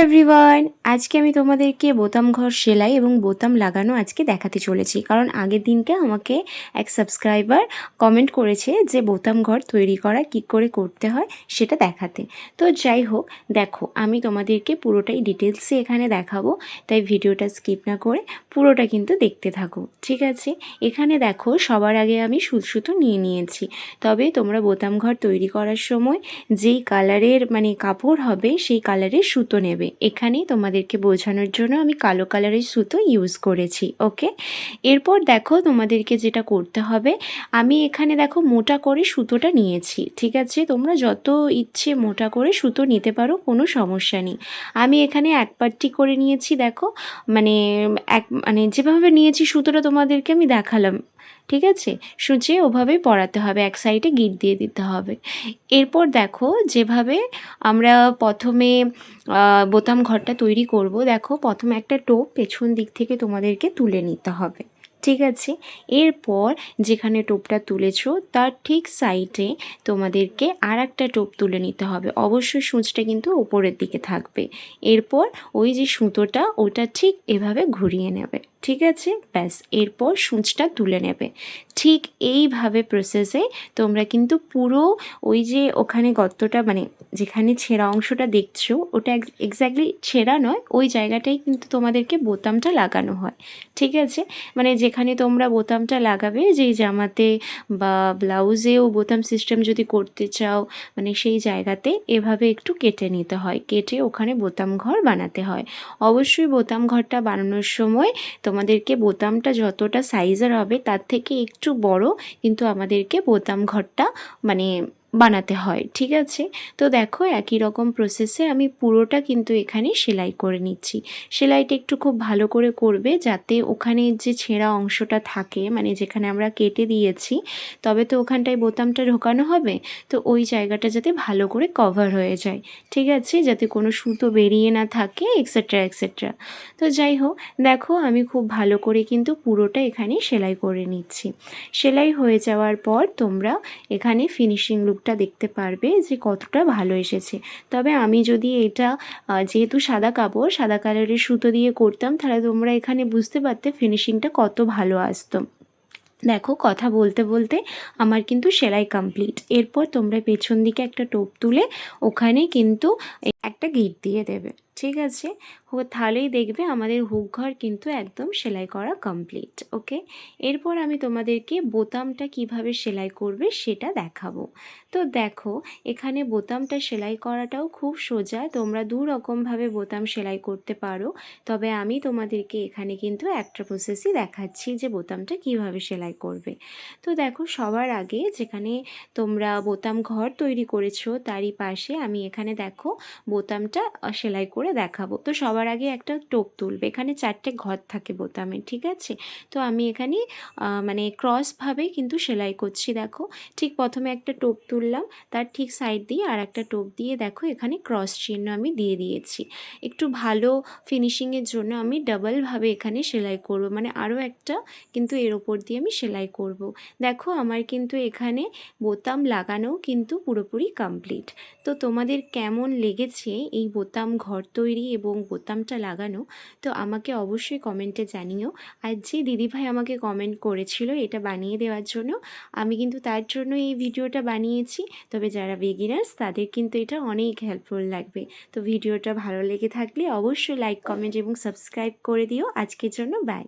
Everyone, আজকে আমি তোমাদেরকে বোতাম ঘর সেলাই এবং বোতাম লাগানো আজকে দেখাতে চলেছি। কারণ আগের দিনকে আমাকে এক সাবস্ক্রাইবার কমেন্ট করেছে যে বোতাম ঘর তৈরি করা কী করে করতে হয় সেটা দেখাতে। তো যাই হোক, দেখো আমি তোমাদেরকে পুরোটাই ডিটেলসে এখানে দেখাবো, তাই ভিডিওটা স্কিপ না করে পুরোটা কিন্তু দেখতে থাকো, ঠিক আছে? এখানে দেখো সবার আগে আমি সুতো নিয়ে নিয়েছি। তবে তোমরা বোতাম ঘর তৈরি করার সময় যেই কালারের কাপড় হবে সেই কালারের সুতো নেবে। এখানেই তোমাদেরকে বোঝানোর জন্য আমি কালো কালারের সুতো ইউজ করেছি। ওকে, এরপর দেখো তোমাদেরকে যেটা করতে হবে, আমি এখানে দেখো মোটা করে সুতোটা নিয়েছি, ঠিক আছে? তোমরা যত ইচ্ছে মোটা করে সুতো নিতে পারো, কোনো সমস্যা নেই। আমি এখানে এক পাট্টি করে নিয়েছি, দেখো যেভাবে নিয়েছি সুতোটা তোমাদেরকে আমি দেখালাম, ঠিক আছে? সূচে ওভাবেই পরাতে হবে, এক সাইডে গিট দিয়ে দিতে হবে। এরপর দেখো যেভাবে আমরা প্রথমে বোতাম ঘরটা তৈরি করব, দেখো প্রথমে একটা টোপ পেছন দিক থেকে তোমাদেরকে তুলে নিতে হবে, ঠিক আছে? এরপর যেখানে টোপটা তুলেছো তার ঠিক সাইডে তোমাদেরকে আর একটা টোপ তুলে নিতে হবে। অবশ্যই সূচটা কিন্তু উপরের দিকে থাকবে। এরপর ওই যে সুতোটা ওটা ঠিক এভাবে ঘুরিয়ে নেবে, ঠিক আছে? ব্যাস, এরপর সূচটা তুলে নেবে। ঠিক এইভাবে প্রসেসে তোমরা কিন্তু পুরো ওই যে ওখানে গর্তটা যেখানে ছেঁড়া অংশটা দেখছো ওটা এক্স্যাক্টলি ছেঁড়া নয়, ওই জায়গাটাই কিন্তু তোমাদেরকে বোতামটা লাগানো হয়, ঠিক আছে? যেখানে তোমরা বোতামটা লাগাবে, যেই জামাতে বা ব্লাউজেও বোতাম সিস্টেম যদি করতে চাও, সেই জায়গাতে এভাবে একটু কেটে নিতে হয়, কেটে ওখানে বোতাম ঘর বানাতে হয়। অবশ্যই বোতাম ঘরটা বানানোর সময় তোমাদেরকে বোতামটা যতটা সাইজের হবে তার থেকে একটু বড় কিন্তু আমাদেরকে বোতাম ঘরটা বানাতে হয়, ঠিক আছে? তো দেখো একই রকম প্রসেসে আমি পুরোটা কিন্তু এখানে সেলাই করে নিচ্ছি। সেলাইটা একটু খুব ভালো করে করবে, যাতে ওখানে যে ছেঁড়া অংশটা থাকে, যেখানে আমরা কেটে দিয়েছি, তবে তো ওখানটায় বোতামটা ঢোকানো হবে, তো ওই জায়গাটা যাতে ভালো করে কভার হয়ে যায়, ঠিক আছে? যাতে কোনো সুতো বেরিয়ে না থাকে, এক্সেট্রা এক্সেট্রা। তো যাই হোক, দেখো আমি খুব ভালো করে কিন্তু পুরোটা এখানে সেলাই করে নিচ্ছি। সেলাই হয়ে যাওয়ার পর তোমরা এখানে ফিনিশিং লুকটা দেখতে পারবে যে কতটা ভালো এসেছে। তবে আমি যদি এটা যেহেতু সাদা কাপড়, সাদা কালারের সুতো দিয়ে করতাম, তাহলে তোমরা এখানে বুঝতে পারতে ফিনিশিংটা কত ভালো আসতো। দেখো কথা বলতে বলতে আমার কিন্তু সেলাই কমপ্লিট। এরপর তোমরা পেছন দিকে একটা টোপ তুলে ওখানে কিন্তু একটা গিট দিয়ে দেবে, ঠিক আছে? তাহলেই দেখবে আমাদের হুক ঘর কিন্তু একদম সেলাই করা কমপ্লিট। ওকে, এরপর আমি তোমাদেরকে বোতামটা কিভাবে সেলাই করবে সেটা দেখাবো। তো দেখো এখানে বোতামটা সেলাই করাটাও খুব সোজা, তোমরা দু রকমভাবে বোতাম সেলাই করতে পারো। তবে আমি তোমাদেরকে এখানে কিন্তু একটা প্রসেসই দেখাচ্ছি যে বোতামটা কিভাবে সেলাই করবে। তো দেখো সবার আগে যেখানে তোমরা বোতাম ঘর তৈরি করেছো তারই পাশে আমি এখানে দেখো বোতামটা সেলাই করে দেখাবো। তো সবার আগে একটা টোপ তুলবে, এখানে 4টে ঘর থাকে বোতামে, ঠিক আছে? তো আমি এখানে ক্রসভাবে কিন্তু সেলাই করছি। দেখো ঠিক প্রথমে একটা টোপ তুললাম, তার ঠিক সাইড দিয়ে আর একটা টোপ দিয়ে দেখো এখানে ক্রস চিহ্ন আমি দিয়ে দিয়েছি। একটু ভালো ফিনিশিংয়ের জন্য আমি ডাবলভাবে এখানে সেলাই করব, আরও একটা কিন্তু এর ওপর দিয়ে আমি সেলাই করব। দেখো আমার কিন্তু এখানে বোতাম লাগানো কিন্তু পুরোপুরি কমপ্লিট। তো তোমাদের কেমন লেগেছে এই বোতাম ঘর তৈরি এবং বোতামটা লাগানো, তো আমাকে অবশ্যই কমেন্টে জানিও। আর যে দিদিভাই আমাকে কমেন্ট করেছিল এটা বানিয়ে দেওয়ার জন্য, আমি কিন্তু তার জন্য এই ভিডিওটা বানিয়েছি। তবে যারা বিগিনার্স তাদের কিন্তু এটা অনেক হেল্পফুল লাগবে। তো ভিডিওটা ভালো লেগে থাকলে অবশ্যই লাইক, কমেন্ট এবং সাবস্ক্রাইব করে দিও। আজকের জন্য বাই।